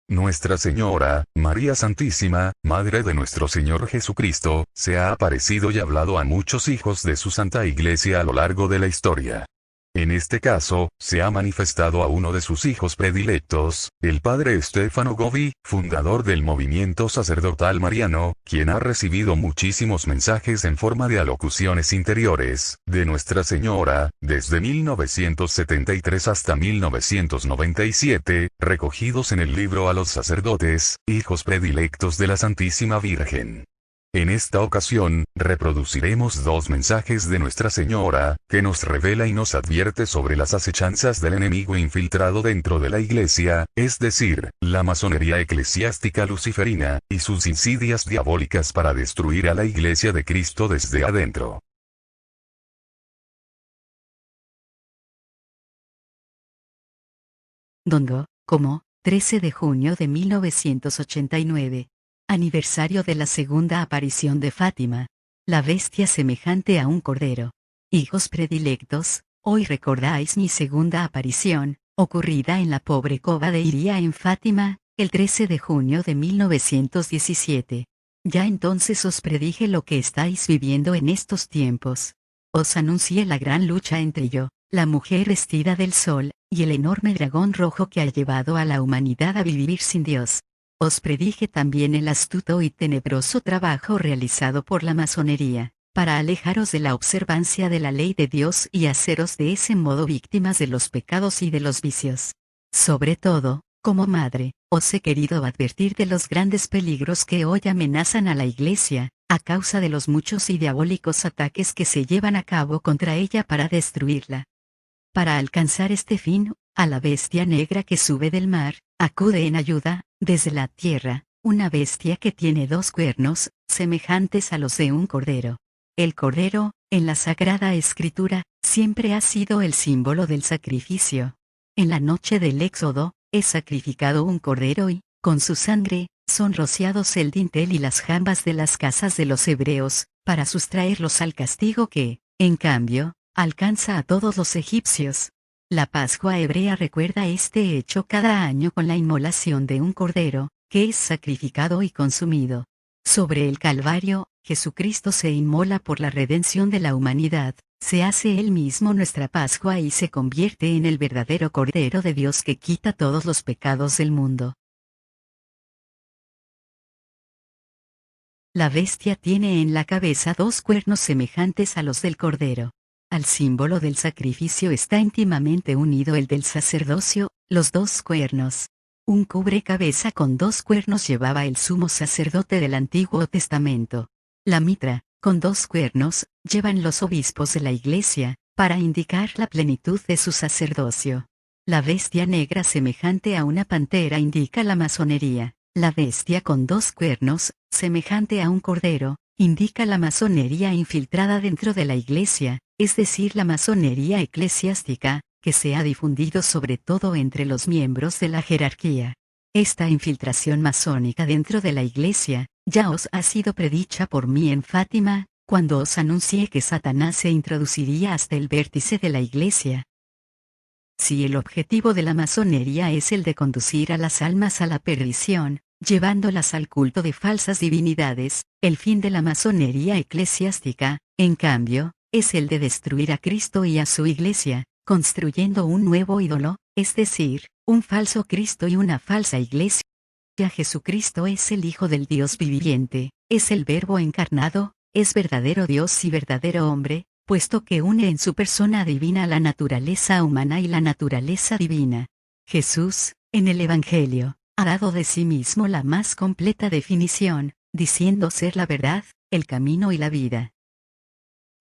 Nuestra Señora, María Santísima, Madre de nuestro Señor Jesucristo, se ha aparecido y hablado a muchos hijos de su Santa Iglesia a lo largo de la historia. En este caso, se ha manifestado a uno de sus hijos predilectos, el padre Stefano Govi, fundador del movimiento sacerdotal mariano, quien ha recibido muchísimos mensajes en forma de alocuciones interiores, de Nuestra Señora, desde 1973 hasta 1997, recogidos en el libro A los sacerdotes, hijos predilectos de la Santísima Virgen. En esta ocasión, reproduciremos dos mensajes de Nuestra Señora, que nos revela y nos advierte sobre las acechanzas del enemigo infiltrado dentro de la Iglesia, es decir, la masonería eclesiástica luciferina, y sus insidias diabólicas para destruir a la Iglesia de Cristo desde adentro. Dongo, como, 13 de junio de 1989. Aniversario de la segunda aparición de Fátima. La bestia semejante a un cordero. Hijos predilectos, hoy recordáis mi segunda aparición, ocurrida en la pobre cova de Iría en Fátima, el 13 de junio de 1917. Ya entonces os predije lo que estáis viviendo en estos tiempos. Os anuncié la gran lucha entre yo, la mujer vestida del sol, y el enorme dragón rojo que ha llevado a la humanidad a vivir sin Dios. Os predije también el astuto y tenebroso trabajo realizado por la masonería, para alejaros de la observancia de la ley de Dios y haceros de ese modo víctimas de los pecados y de los vicios. Sobre todo, como madre, os he querido advertir de los grandes peligros que hoy amenazan a la Iglesia, a causa de los muchos y diabólicos ataques que se llevan a cabo contra ella para destruirla. Para alcanzar este fin, a la bestia negra que sube del mar, acude en ayuda, desde la tierra, una bestia que tiene dos cuernos, semejantes a los de un cordero. El cordero, en la Sagrada Escritura, siempre ha sido el símbolo del sacrificio. En la noche del Éxodo, es sacrificado un cordero y, con su sangre, son rociados el dintel y las jambas de las casas de los hebreos, para sustraerlos al castigo que, en cambio, alcanza a todos los egipcios. La Pascua hebrea recuerda este hecho cada año con la inmolación de un cordero, que es sacrificado y consumido. Sobre el Calvario, Jesucristo se inmola por la redención de la humanidad, se hace Él mismo nuestra Pascua y se convierte en el verdadero Cordero de Dios que quita todos los pecados del mundo. La bestia tiene en la cabeza dos cuernos semejantes a los del cordero. Al símbolo del sacrificio está íntimamente unido el del sacerdocio, los dos cuernos. Un cubrecabeza con dos cuernos llevaba el sumo sacerdote del Antiguo Testamento. La mitra, con dos cuernos, llevan los obispos de la Iglesia, para indicar la plenitud de su sacerdocio. La bestia negra semejante a una pantera indica la masonería. La bestia con dos cuernos, semejante a un cordero, indica la masonería infiltrada dentro de la Iglesia, es decir, la masonería eclesiástica, que se ha difundido sobre todo entre los miembros de la jerarquía. Esta infiltración masónica dentro de la Iglesia, ya os ha sido predicha por mí en Fátima, cuando os anuncié que Satanás se introduciría hasta el vértice de la Iglesia. Si el objetivo de la masonería es el de conducir a las almas a la perdición, llevándolas al culto de falsas divinidades, el fin de la masonería eclesiástica, en cambio, es el de destruir a Cristo y a su Iglesia, construyendo un nuevo ídolo, es decir, un falso Cristo y una falsa Iglesia. Jesucristo es el Hijo del Dios viviente, es el Verbo encarnado, es verdadero Dios y verdadero hombre, puesto que une en su persona divina la naturaleza humana y la naturaleza divina. Jesús, en el Evangelio, ha dado de sí mismo la más completa definición, diciendo ser la verdad, el camino y la vida.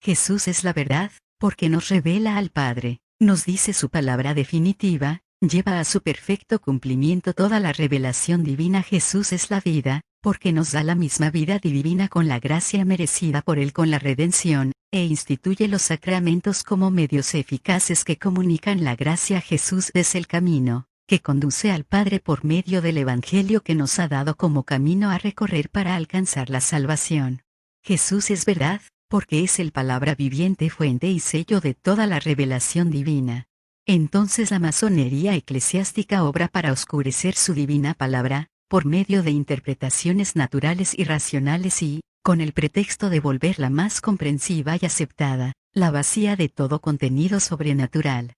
Jesús es la verdad, porque nos revela al Padre, nos dice su palabra definitiva, lleva a su perfecto cumplimiento toda la revelación divina. Jesús es la vida, porque nos da la misma vida divina con la gracia merecida por Él con la redención, e instituye los sacramentos como medios eficaces que comunican la gracia. Jesús es el camino, que conduce al Padre por medio del Evangelio que nos ha dado como camino a recorrer para alcanzar la salvación. Jesús es verdad, porque es el palabra viviente, fuente y sello de toda la revelación divina. Entonces la masonería eclesiástica obra para oscurecer su divina palabra, por medio de interpretaciones naturales y racionales y, con el pretexto de volverla más comprensiva y aceptada, la vacía de todo contenido sobrenatural.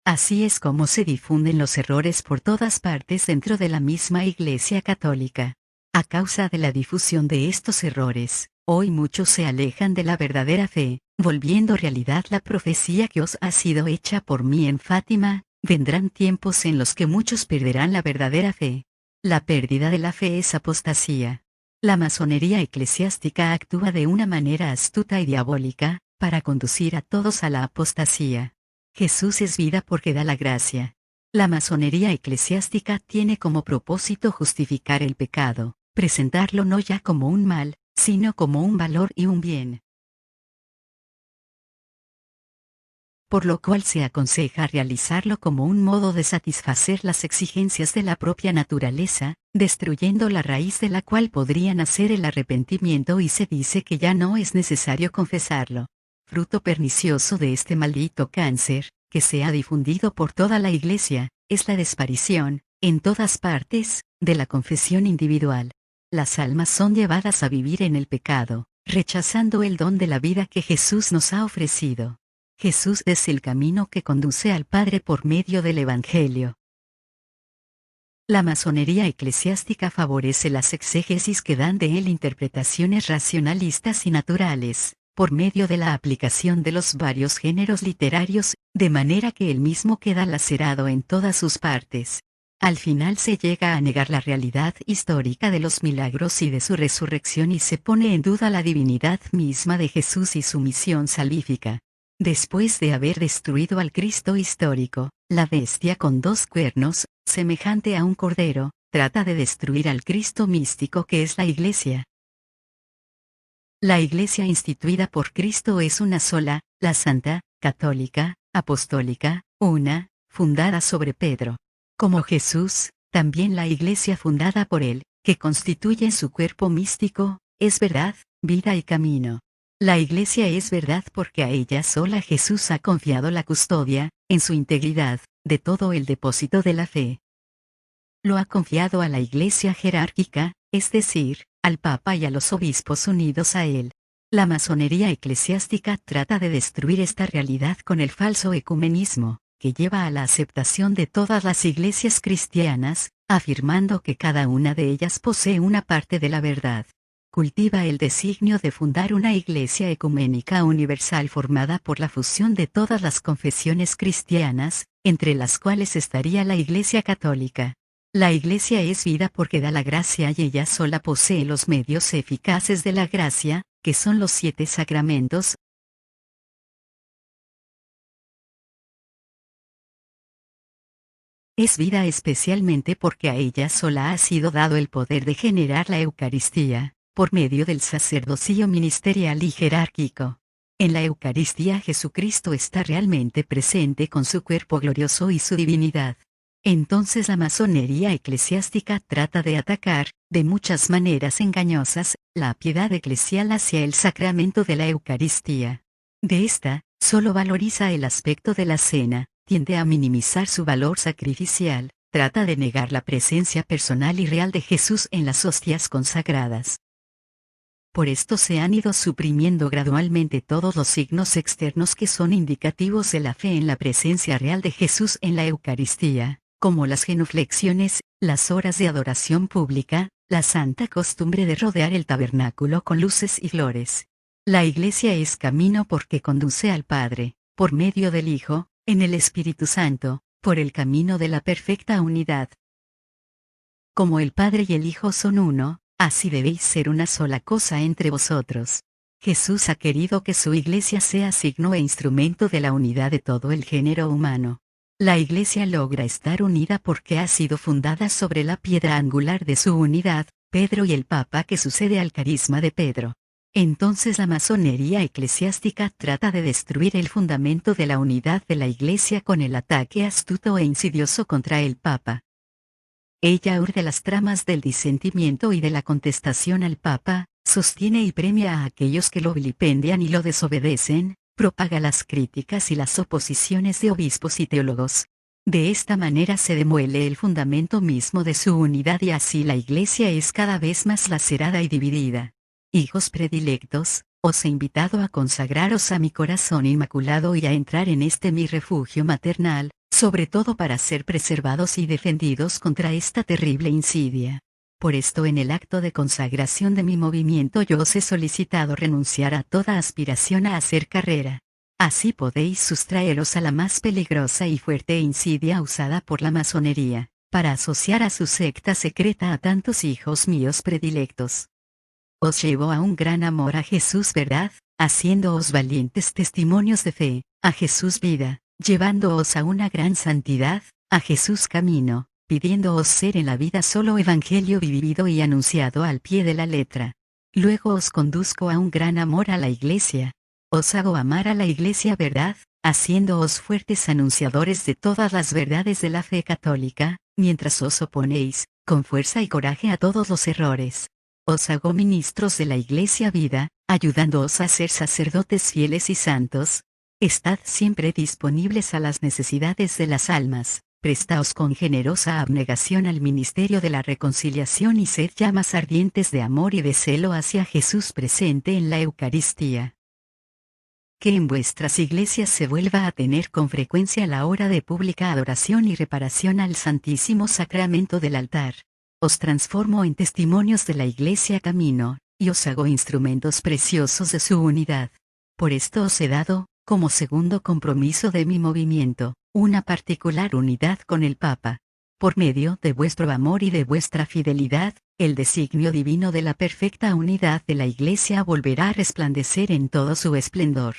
Así es como se difunden los errores por todas partes dentro de la misma Iglesia Católica. A causa de la difusión de estos errores, hoy muchos se alejan de la verdadera fe, volviendo realidad la profecía que os ha sido hecha por mí en Fátima. Vendrán tiempos en los que muchos perderán la verdadera fe. La pérdida de la fe es apostasía. La masonería eclesiástica actúa de una manera astuta y diabólica, para conducir a todos a la apostasía. Jesús es vida porque da la gracia. La masonería eclesiástica tiene como propósito justificar el pecado, presentarlo no ya como un mal, sino como un valor y un bien. Por lo cual se aconseja realizarlo como un modo de satisfacer las exigencias de la propia naturaleza, destruyendo la raíz de la cual podría nacer el arrepentimiento, y se dice que ya no es necesario confesarlo. Fruto pernicioso de este maldito cáncer, que se ha difundido por toda la Iglesia, es la desaparición, en todas partes, de la confesión individual. Las almas son llevadas a vivir en el pecado, rechazando el don de la vida que Jesús nos ha ofrecido. Jesús es el camino que conduce al Padre por medio del Evangelio. La masonería eclesiástica favorece las exégesis que dan de él interpretaciones racionalistas y naturales, por medio de la aplicación de los varios géneros literarios, de manera que el mismo queda lacerado en todas sus partes. Al final se llega a negar la realidad histórica de los milagros y de su resurrección, y se pone en duda la divinidad misma de Jesús y su misión salvífica. Después de haber destruido al Cristo histórico, la bestia con 2 cuernos, semejante a un cordero, trata de destruir al Cristo místico que es la Iglesia. La Iglesia instituida por Cristo es una sola, la santa, católica, apostólica, una, fundada sobre Pedro. Como Jesús, también la Iglesia fundada por él, que constituye su cuerpo místico, es verdad, vida y camino. La Iglesia es verdad porque a ella sola Jesús ha confiado la custodia, en su integridad, de todo el depósito de la fe. Lo ha confiado a la Iglesia jerárquica, es decir, al Papa y a los obispos unidos a él. La masonería eclesiástica trata de destruir esta realidad con el falso ecumenismo, que lleva a la aceptación de todas las iglesias cristianas, afirmando que cada una de ellas posee una parte de la verdad. Cultiva el designio de fundar una iglesia ecuménica universal formada por la fusión de todas las confesiones cristianas, entre las cuales estaría la Iglesia Católica. La Iglesia es vida porque da la gracia y ella sola posee los medios eficaces de la gracia, que son los 7 sacramentos. Es vida especialmente porque a ella sola ha sido dado el poder de generar la Eucaristía, por medio del sacerdocio ministerial y jerárquico. En la Eucaristía Jesucristo está realmente presente con su cuerpo glorioso y su divinidad. Entonces la masonería eclesiástica trata de atacar, de muchas maneras engañosas, la piedad eclesial hacia el sacramento de la Eucaristía. De esta, solo valoriza el aspecto de la cena, tiende a minimizar su valor sacrificial, trata de negar la presencia personal y real de Jesús en las hostias consagradas. Por esto se han ido suprimiendo gradualmente todos los signos externos que son indicativos de la fe en la presencia real de Jesús en la Eucaristía, como las genuflexiones, las horas de adoración pública, la santa costumbre de rodear el tabernáculo con luces y flores. La Iglesia es camino porque conduce al Padre, por medio del Hijo, en el Espíritu Santo, por el camino de la perfecta unidad. Como el Padre y el Hijo son uno, así debéis ser una sola cosa entre vosotros. Jesús ha querido que su Iglesia sea signo e instrumento de la unidad de todo el género humano. La Iglesia logra estar unida porque ha sido fundada sobre la piedra angular de su unidad, Pedro y el Papa, que sucede al carisma de Pedro. Entonces la masonería eclesiástica trata de destruir el fundamento de la unidad de la Iglesia con el ataque astuto e insidioso contra el Papa. Ella urde las tramas del disentimiento y de la contestación al Papa, sostiene y premia a aquellos que lo vilipendian y lo desobedecen, propaga las críticas y las oposiciones de obispos y teólogos. De esta manera se demuele el fundamento mismo de su unidad y así la Iglesia es cada vez más lacerada y dividida. Hijos predilectos, os he invitado a consagraros a mi corazón inmaculado y a entrar en este mi refugio maternal, sobre todo para ser preservados y defendidos contra esta terrible insidia. Por esto en el acto de consagración de mi movimiento yo os he solicitado renunciar a toda aspiración a hacer carrera. Así podéis sustraeros a la más peligrosa y fuerte insidia usada por la masonería, para asociar a su secta secreta a tantos hijos míos predilectos. Os llevo a un gran amor a Jesús verdad, haciéndoos valientes testimonios de fe, a Jesús vida, llevándoos a una gran santidad, a Jesús camino, pidiéndoos ser en la vida solo evangelio vivido y anunciado al pie de la letra. Luego os conduzco a un gran amor a la Iglesia. Os hago amar a la Iglesia verdad, haciéndoos fuertes anunciadores de todas las verdades de la fe católica, mientras os oponéis, con fuerza y coraje a todos los errores. Os hago ministros de la Iglesia vida, ayudándoos a ser sacerdotes fieles y santos. Estad siempre disponibles a las necesidades de las almas, prestaos con generosa abnegación al ministerio de la reconciliación y sed llamas ardientes de amor y de celo hacia Jesús presente en la Eucaristía. Que en vuestras iglesias se vuelva a tener con frecuencia la hora de pública adoración y reparación al Santísimo Sacramento del altar. Os transformo en testimonios de la Iglesia camino, y os hago instrumentos preciosos de su unidad. Por esto os he dado, como segundo compromiso de mi movimiento, una particular unidad con el Papa. Por medio de vuestro amor y de vuestra fidelidad, el designio divino de la perfecta unidad de la Iglesia volverá a resplandecer en todo su esplendor.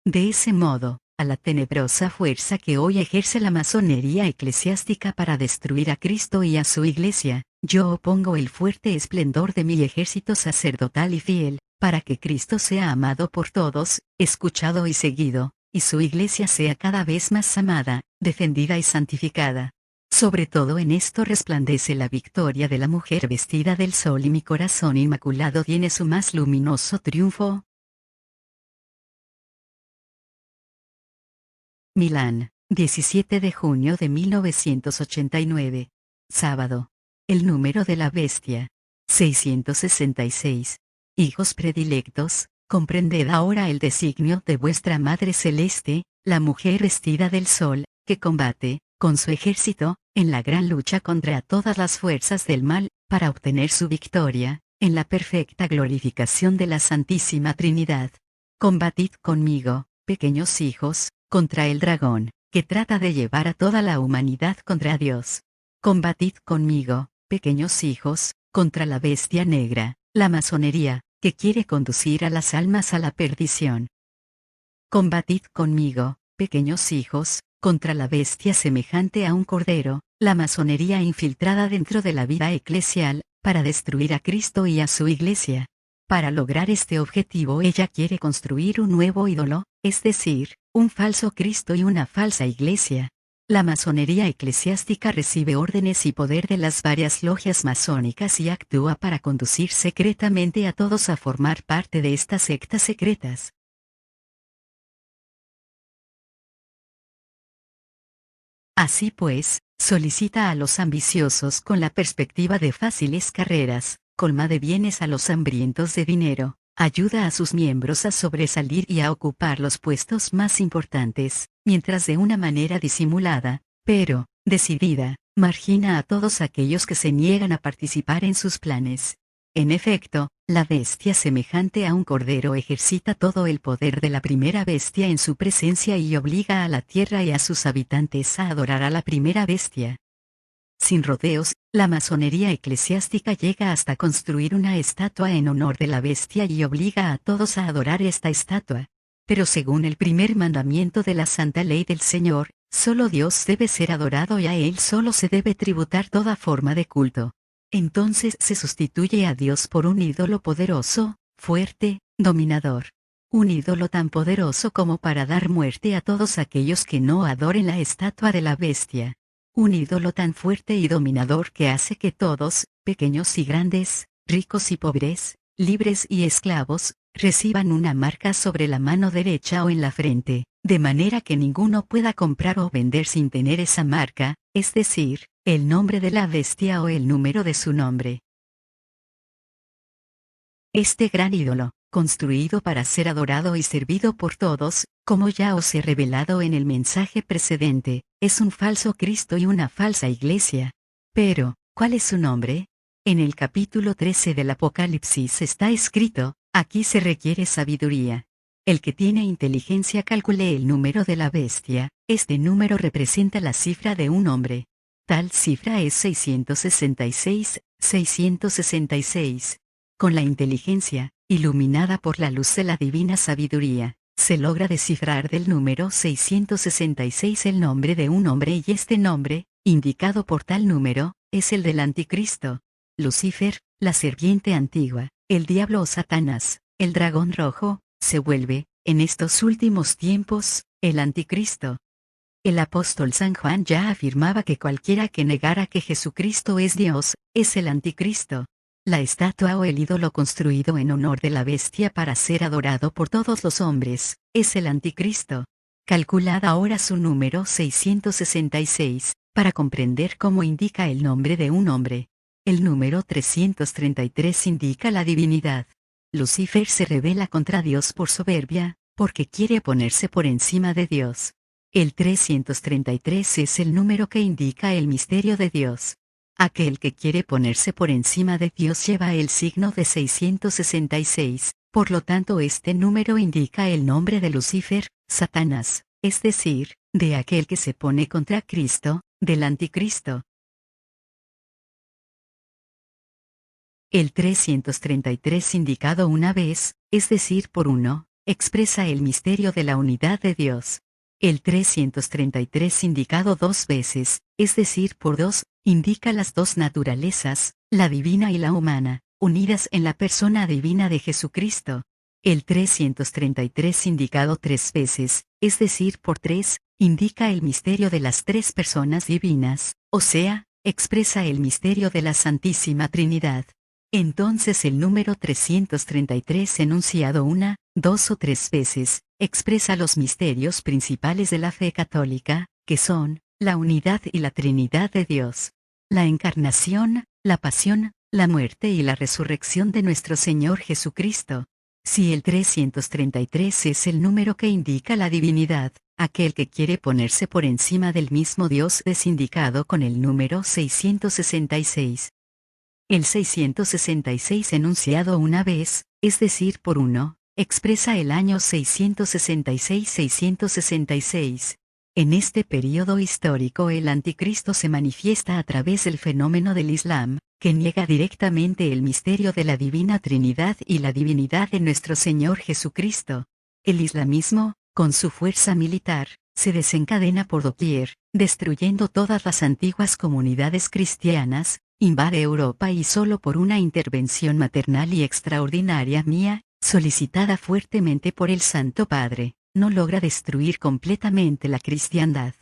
De ese modo, a la tenebrosa fuerza que hoy ejerce la masonería eclesiástica para destruir a Cristo y a su Iglesia, yo opongo el fuerte esplendor de mi ejército sacerdotal y fiel, para que Cristo sea amado por todos, escuchado y seguido, y su Iglesia sea cada vez más amada, defendida y santificada. Sobre todo en esto resplandece la victoria de la mujer vestida del sol y mi corazón inmaculado tiene su más luminoso triunfo. Milán, 17 de junio de 1989. Sábado. El número de la bestia. 666. Hijos predilectos, comprended ahora el designio de vuestra Madre Celeste, la mujer vestida del sol, que combate, con su ejército, en la gran lucha contra todas las fuerzas del mal, para obtener su victoria, en la perfecta glorificación de la Santísima Trinidad. Combatid conmigo, pequeños hijos, contra el dragón, que trata de llevar a toda la humanidad contra Dios. Combatid conmigo, pequeños hijos, contra la bestia negra, la masonería, que quiere conducir a las almas a la perdición. Combatid conmigo, pequeños hijos, contra la bestia semejante a un cordero, la masonería infiltrada dentro de la vida eclesial, para destruir a Cristo y a su Iglesia. Para lograr este objetivo ella quiere construir un nuevo ídolo, es decir, un falso Cristo y una falsa Iglesia. La masonería eclesiástica recibe órdenes y poder de las varias logias masónicas y actúa para conducir secretamente a todos a formar parte de estas sectas secretas. Así pues, solicita a los ambiciosos con la perspectiva de fáciles carreras, colma de bienes a los hambrientos de dinero, ayuda a sus miembros a sobresalir y a ocupar los puestos más importantes, mientras de una manera disimulada, pero decidida, margina a todos aquellos que se niegan a participar en sus planes. En efecto, la bestia semejante a un cordero ejercita todo el poder de la primera bestia en su presencia y obliga a la tierra y a sus habitantes a adorar a la primera bestia. Sin rodeos, la masonería eclesiástica llega hasta construir una estatua en honor de la bestia y obliga a todos a adorar esta estatua. Pero según el primer mandamiento de la Santa Ley del Señor, solo Dios debe ser adorado y a Él solo se debe tributar toda forma de culto. Entonces se sustituye a Dios por un ídolo poderoso, fuerte, dominador. Un ídolo tan poderoso como para dar muerte a todos aquellos que no adoren la estatua de la bestia. Un ídolo tan fuerte y dominador que hace que todos, pequeños y grandes, ricos y pobres, libres y esclavos, reciban una marca sobre la mano derecha o en la frente, de manera que ninguno pueda comprar o vender sin tener esa marca, es decir, el nombre de la bestia o el número de su nombre. Este gran ídolo, construido para ser adorado y servido por todos, como ya os he revelado en el mensaje precedente, es un falso Cristo y una falsa iglesia. Pero, ¿cuál es su nombre? En el capítulo 13 del Apocalipsis está escrito: aquí se requiere sabiduría. El que tiene inteligencia calcule el número de la bestia, este número representa la cifra de un hombre. Tal cifra es 666, 666. Con la inteligencia, iluminada por la luz de la divina sabiduría, se logra descifrar del número 666 el nombre de un hombre, y este nombre, indicado por tal número, es el del Anticristo. Lucifer, la serpiente antigua, el diablo o Satanás, el dragón rojo, se vuelve, en estos últimos tiempos, el Anticristo. El apóstol San Juan ya afirmaba que cualquiera que negara que Jesucristo es Dios, es el Anticristo. La estatua o el ídolo construido en honor de la bestia para ser adorado por todos los hombres, es el Anticristo. Calculad ahora su número 666, para comprender cómo indica el nombre de un hombre. El número 333 indica la divinidad. Lucifer se rebela contra Dios por soberbia, porque quiere ponerse por encima de Dios. El 333 es el número que indica el misterio de Dios. Aquel que quiere ponerse por encima de Dios lleva el signo de 666, por lo tanto este número indica el nombre de Lucifer, Satanás, es decir, de aquel que se pone contra Cristo, del Anticristo. El 333 indicado una vez, es decir por uno, expresa el misterio de la unidad de Dios. El 333 indicado dos veces, es decir por dos, indica las dos naturalezas, la divina y la humana, unidas en la persona divina de Jesucristo. El 333 indicado tres veces, es decir por tres, indica el misterio de las tres personas divinas, o sea, expresa el misterio de la Santísima Trinidad. Entonces el número 333 enunciado una, dos o tres veces, expresa los misterios principales de la fe católica, que son, la unidad y la Trinidad de Dios, la encarnación, la pasión, la muerte y la resurrección de nuestro Señor Jesucristo. Si el 333 es el número que indica la divinidad, aquel que quiere ponerse por encima del mismo Dios es indicado con el número 666. El 666 enunciado una vez, es decir por uno, expresa el año 666-666. En este período histórico el Anticristo se manifiesta a través del fenómeno del Islam, que niega directamente el misterio de la Divina Trinidad y la divinidad de nuestro Señor Jesucristo. El islamismo, con su fuerza militar, se desencadena por doquier, destruyendo todas las antiguas comunidades cristianas, invade Europa y solo por una intervención maternal y extraordinaria mía, solicitada fuertemente por el Santo Padre, no logra destruir completamente la cristiandad.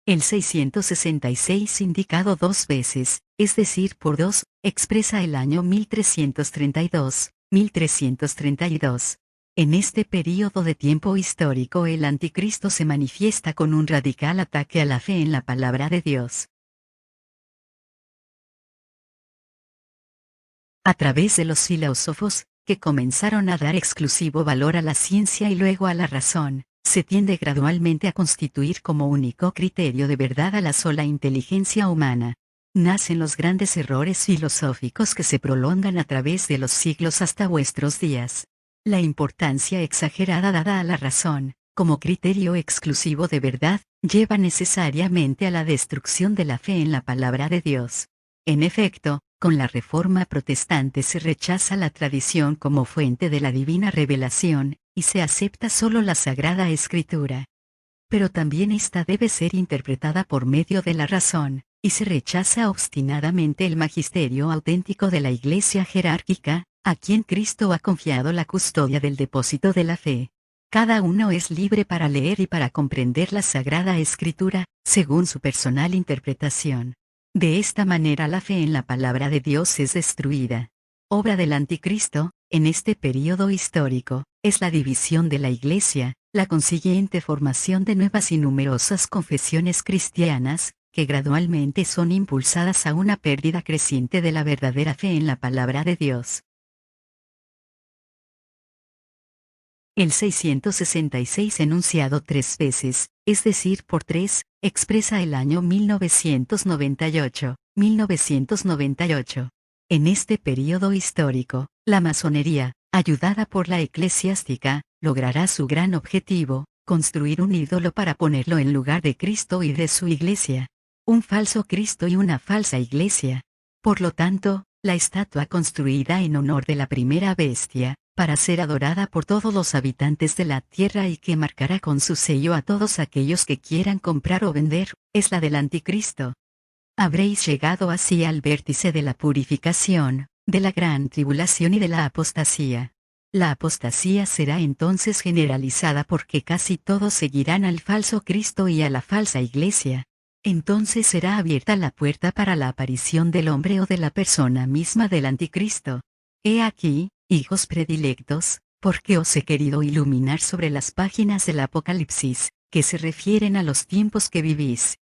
El 666 indicado dos veces, es decir por dos, expresa el año 1332, 1332. En este período de tiempo histórico el Anticristo se manifiesta con un radical ataque a la fe en la palabra de Dios. A través de los filósofos, que comenzaron a dar exclusivo valor a la ciencia y luego a la razón, se tiende gradualmente a constituir como único criterio de verdad a la sola inteligencia humana. Nacen los grandes errores filosóficos que se prolongan a través de los siglos hasta vuestros días. La importancia exagerada dada a la razón, como criterio exclusivo de verdad, lleva necesariamente a la destrucción de la fe en la palabra de Dios. En efecto, con la Reforma protestante se rechaza la tradición como fuente de la divina revelación, y se acepta solo la Sagrada Escritura. Pero también esta debe ser interpretada por medio de la razón, y se rechaza obstinadamente el magisterio auténtico de la Iglesia jerárquica, a quien Cristo ha confiado la custodia del depósito de la fe. Cada uno es libre para leer y para comprender la Sagrada Escritura, según su personal interpretación. De esta manera la fe en la palabra de Dios es destruida. Obra del Anticristo, En este periodo histórico, es la división de la Iglesia, la consiguiente formación de nuevas y numerosas confesiones cristianas, que gradualmente son impulsadas a una pérdida creciente de la verdadera fe en la palabra de Dios. El 666 enunciado 3 veces, es decir por 3, expresa el año 1998. En este periodo histórico, la masonería, ayudada por la eclesiástica, logrará su gran objetivo, construir un ídolo para ponerlo en lugar de Cristo y de su Iglesia. Un falso Cristo y una falsa Iglesia. Por lo tanto, la estatua construida en honor de la primera bestia, para ser adorada por todos los habitantes de la tierra y que marcará con su sello a todos aquellos que quieran comprar o vender, es la del anticristo. Habréis llegado así al vértice de la purificación, de la gran tribulación y de la apostasía. La apostasía será entonces generalizada porque casi todos seguirán al falso Cristo y a la falsa Iglesia. Entonces será abierta la puerta para la aparición del hombre o de la persona misma del anticristo. He aquí, hijos predilectos, porque os he querido iluminar sobre las páginas del Apocalipsis, que se refieren a los tiempos que vivís,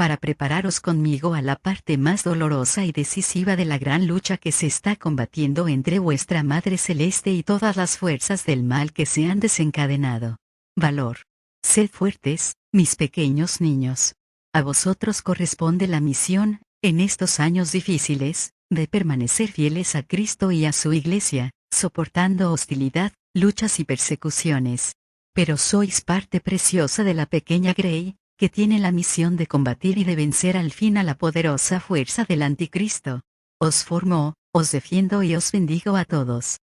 para prepararos conmigo a la parte más dolorosa y decisiva de la gran lucha que se está combatiendo entre vuestra Madre Celeste y todas las fuerzas del mal que se han desencadenado. Valor. Sed fuertes, mis pequeños niños. A vosotros corresponde la misión, en estos años difíciles, de permanecer fieles a Cristo y a su Iglesia, soportando hostilidad, luchas y persecuciones. Pero sois parte preciosa de la pequeña Grey, que tiene la misión de combatir y de vencer al fin a la poderosa fuerza del anticristo. Os formo, os defiendo y os bendigo a todos.